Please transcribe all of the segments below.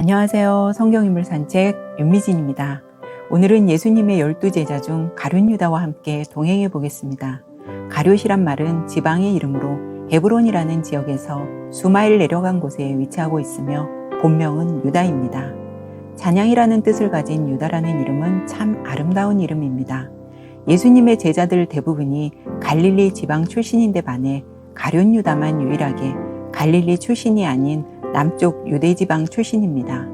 안녕하세요. 성경인물 산책 윤미진입니다. 오늘은 예수님의 12제자 중 가룟 유다와 함께 동행해 보겠습니다. 가룟이란 말은 지방의 이름으로 헤브론이라는 지역에서 수마일 내려간 곳에 위치하고 있으며 본명은 유다입니다. 찬양이라는 뜻을 가진 유다라는 이름은 참 아름다운 이름입니다. 예수님의 제자들 대부분이 갈릴리 지방 출신인데 반해 가룟 유다만 유일하게 갈릴리 출신이 아닌 남쪽 유대지방 출신입니다.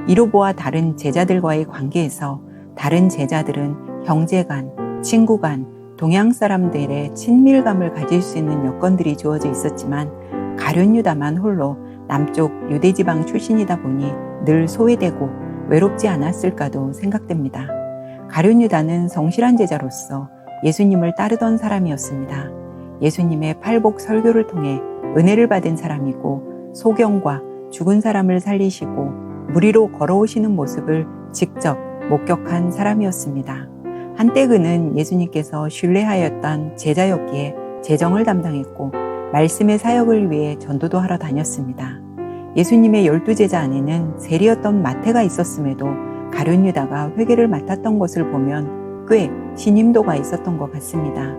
이로 보아 다른 제자들과의 관계에서 다른 제자들은 형제간, 친구간, 동양 사람들의 친밀감을 가질 수 있는 여건들이 주어져 있었지만 가룟 유다만 홀로 남쪽 유대지방 출신이다 보니 늘 소외되고 외롭지 않았을까도 생각됩니다. 가룟 유다는 성실한 제자로서 예수님을 따르던 사람이었습니다. 예수님의 팔복 설교를 통해 은혜를 받은 사람이고 소경과 죽은 사람을 살리시고 무리로 걸어오시는 모습을 직접 목격한 사람이었습니다. 한때 그는 예수님께서 신뢰하였던 제자였기에 재정을 담당했고 말씀의 사역을 위해 전도도 하러 다녔습니다. 예수님의 12제자 안에는 세리였던 마태가 있었음에도 가룟 유다가 회계를 맡았던 것을 보면 꽤 신임도가 있었던 것 같습니다.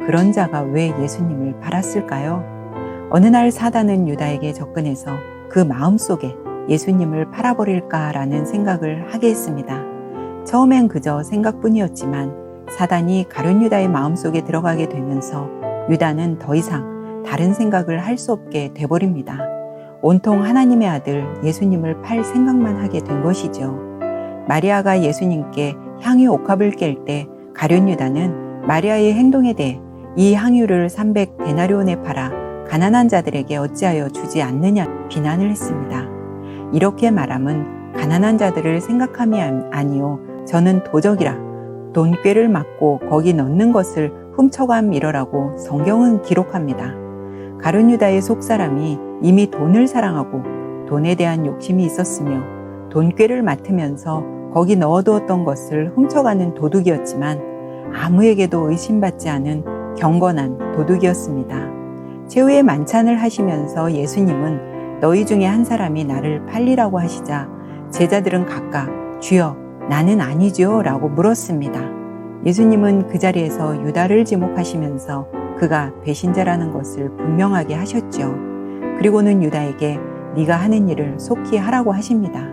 그런 자가 왜 예수님을 팔았을까요? 어느 날 사단은 유다에게 접근해서 그 마음속에 예수님을 팔아버릴까라는 생각을 하게 했습니다. 처음엔 그저 생각뿐이었지만 사단이 가룟 유다의 마음속에 들어가게 되면서 유다는 더 이상 다른 생각을 할 수 없게 돼버립니다. 온통 하나님의 아들 예수님을 팔 생각만 하게 된 것이죠. 마리아가 예수님께 향유 옥합을 깰 때 가룟 유다는 마리아의 행동에 대해 이 향유를 300데나리온에 팔아 가난한 자들에게 어찌하여 주지 않느냐 비난을 했습니다. 이렇게 말함은 가난한 자들을 생각함이 아니요 저는 도적이라 돈꾀를 맞고 거기 넣는 것을 훔쳐감이러라고 성경은 기록합니다. 가룟 유다의 속사람이 이미 돈을 사랑하고 돈에 대한 욕심이 있었으며 돈꾀를 맡으면서 거기 넣어두었던 것을 훔쳐가는 도둑이었지만 아무에게도 의심받지 않은 경건한 도둑이었습니다. 최후의 만찬을 하시면서 예수님은 너희 중에 한 사람이 나를 팔리라고 하시자 제자들은 각각 주여 나는 아니지요 라고 물었습니다. 예수님은 그 자리에서 유다를 지목하시면서 그가 배신자라는 것을 분명하게 하셨죠. 그리고는 유다에게 네가 하는 일을 속히 하라고 하십니다.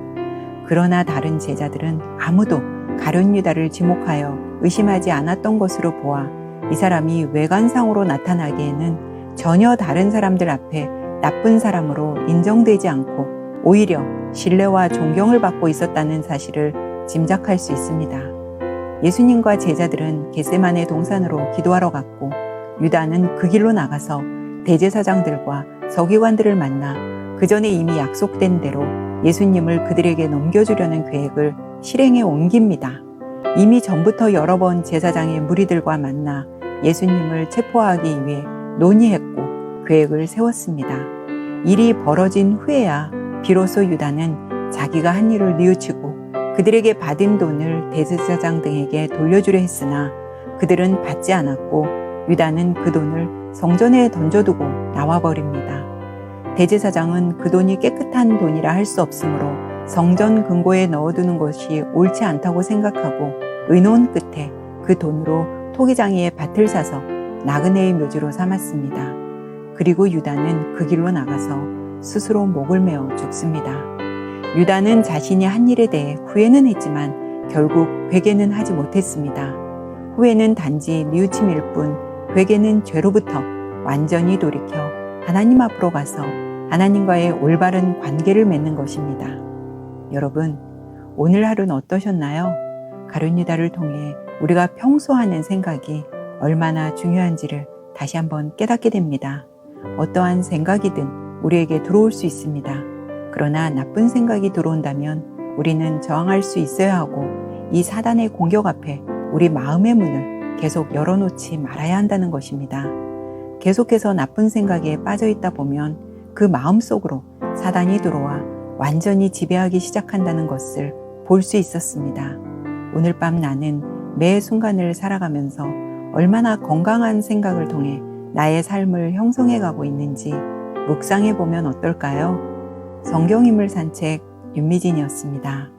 그러나 다른 제자들은 아무도 가룟 유다를 지목하여 의심하지 않았던 것으로 보아 이 사람이 외관상으로 나타나기에는 전혀 다른 사람들 앞에 나쁜 사람으로 인정되지 않고 오히려 신뢰와 존경을 받고 있었다는 사실을 짐작할 수 있습니다. 예수님과 제자들은 겟세마네 동산으로 기도하러 갔고 유다는 그 길로 나가서 대제사장들과 서기관들을 만나 그 전에 이미 약속된 대로 예수님을 그들에게 넘겨주려는 계획을 실행에 옮깁니다. 이미 전부터 여러 번 제사장의 무리들과 만나 예수님을 체포하기 위해 논의했고 계획을 세웠습니다. 일이 벌어진 후에야 비로소 유다는 자기가 한 일을 뉘우치고 그들에게 받은 돈을 대제사장 등에게 돌려주려 했으나 그들은 받지 않았고 유다는 그 돈을 성전에 던져두고 나와버립니다. 대제사장은 그 돈이 깨끗한 돈이라 할 수 없으므로 성전 금고에 넣어두는 것이 옳지 않다고 생각하고 의논 끝에 그 돈으로 토기장이의 밭을 사서 나그네의 묘지로 삼았습니다. 그리고 유다는 그 길로 나가서 스스로 목을 메어 죽습니다. 유다는 자신이 한 일에 대해 후회는 했지만 결국 회개는 하지 못했습니다. 후회는 단지 뉘우침일 뿐 회개는 죄로부터 완전히 돌이켜 하나님 앞으로 가서 하나님과의 올바른 관계를 맺는 것입니다. 여러분, 오늘 하루는 어떠셨나요? 가룟 유다를 통해 우리가 평소 하는 생각이 얼마나 중요한지를 다시 한번 깨닫게 됩니다. 어떠한 생각이든 우리에게 들어올 수 있습니다. 그러나 나쁜 생각이 들어온다면 우리는 저항할 수 있어야 하고 이 사단의 공격 앞에 우리 마음의 문을 계속 열어놓지 말아야 한다는 것입니다. 계속해서 나쁜 생각에 빠져 있다 보면 그 마음 속으로 사단이 들어와 완전히 지배하기 시작한다는 것을 볼 수 있었습니다. 오늘 밤 나는 매 순간을 살아가면서 얼마나 건강한 생각을 통해 나의 삶을 형성해 가고 있는지 묵상해 보면 어떨까요? 성경인물 산책 윤미진이었습니다.